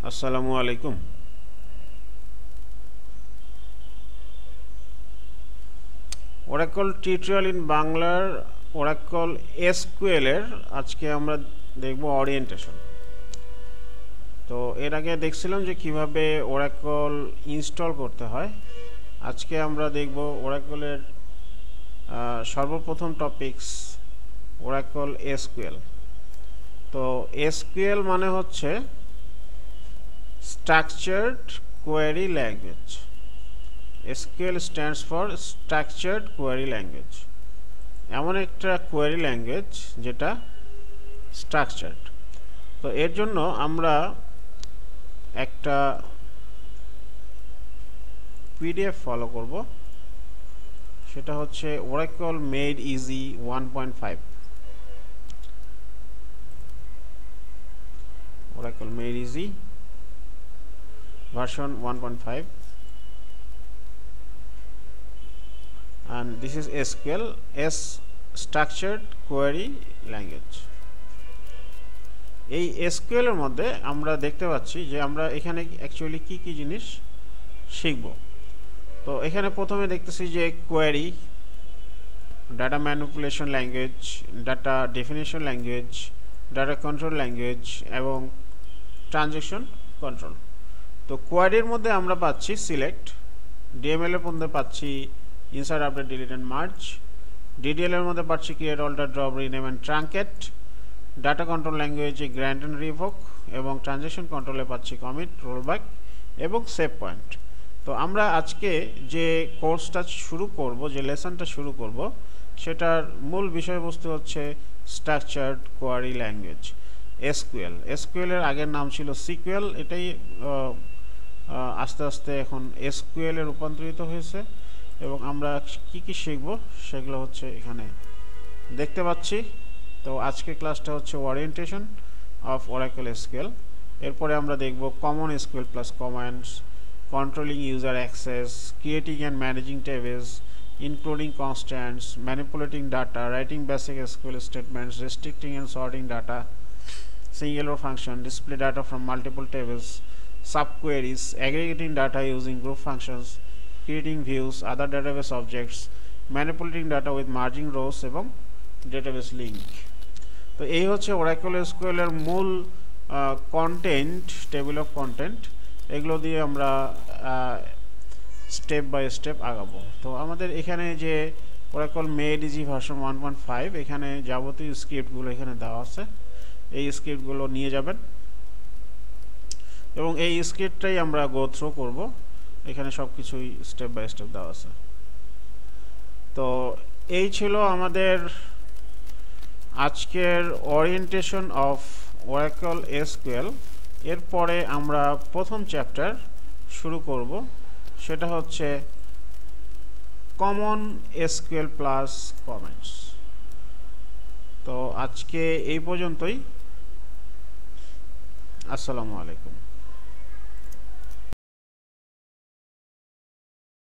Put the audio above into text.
আসসালামু আলাইকুম। Oracle tutorial in বাংলার ওরাকল এসকিউএল এর আজকে আমরা দেখব ওরিয়েন্টেশন। তো এর আগে দেখছিলাম যে কিভাবে ওরাকল ইনস্টল করতে হয়। আজকে আমরা দেখব ওরাকলের সর্বপ্রথম টপিকস ওরাকল এসকিউএল। তো এসকিউএল মানে হচ্ছে structured query language. SQL stands for Structured Query Language। এমন একটা কোয়েরি ল্যাঙ্গুয়েজ যেটা স্ট্রাকচার্ড। তো এর জন্য আমরা একটা পিডিএফ ফলো করব, সেটা হচ্ছে Oracle Made Easy 1.5। Oracle Made Easy version 1.5 and this is SQL as Structured Query Language। এই SQL এর মধ্যে আমরা দেখতে পাচ্ছি যে আমরা এখানে অ্যাকচুয়ালি কি কি জিনিস শিখব। তো এখানে প্রথমে দেখতেছি যে query, data manipulation language, data definition language, data control language এবং ট্রানজ্যাকশন কন্ট্রোল। তো কোয়েরির মধ্যে আমরা পাচ্ছি সিলেক্ট, ডিএমএল এর মধ্যে পাচ্ছি insert, update, delete and merge, DDL এর মধ্যে পাচ্ছি create, alter, drop, rename and truncate, data control ল্যাঙ্গুয়েজে গ্র্যান্ট এন্ড রিভোক এবং ট্রানজ্যাকশন কন্ট্রোলে পাচ্ছি কমিট, রোলব্যাক এবং সেভ পয়েন্ট। তো আমরা আজকে যে কোর্সটা শুরু করব, যে লেসনটা শুরু করব, সেটার মূল বিষয়বস্তু হচ্ছে structured query language SQL. SQL এর আগের নাম ছিল সিকিউএল, এটাই আস্তে আস্তে এখন এসকিউএল এ রূপান্তরিত হয়েছে এবং আমরা কি কি শিখব সেগুলো হচ্ছে এখানে দেখতে পাচ্ছি। তো আজকের ক্লাসটা হচ্ছে ওরিয়েন্টেশন অফ ওরাকল এসকিউএল। এরপরে আমরা দেখব common SQL plus commands, controlling user access, creating and managing tables including constants, manipulating data, writing basic SQL statements, রেস্ট্রিক্টিং and sorting data, single row function, display data from multiple tables, subqueries, aggregating data using group functions, creating views, other database objects, manipulating data with merging rows এবং database link। তো এই হচ্ছে Oracle SQL এর মূল content, table of content. এগুলো দিয়ে আমরা step by step আগাবো। তো আমাদের এখানে যে Oracle Made Easy ভার্সন 1.5, এখানে যাবতীয় স্ক্রিপ্টগুলো এখানে দেওয়া আছে। এই স্ক্রিপ্টগুলো নিয়ে যাবেন এবং এই স্ক্রিপ্টটাই আমরা গো থ্রু করব। এখানে সব কিছুই স্টেপ বাই স্টেপ দেওয়া আছে। তো এই ছিল আমাদের আজকের ওরিয়েন্টেশন অফ ওরাকল এসকিউএল। এরপরে আমরা প্রথম চ্যাপ্টার শুরু করব, সেটা হচ্ছে কমন এসকিউএল প্লাস কমেন্টস। তো আজকে এই পর্যন্তই। আসসালামু আলাইকুম।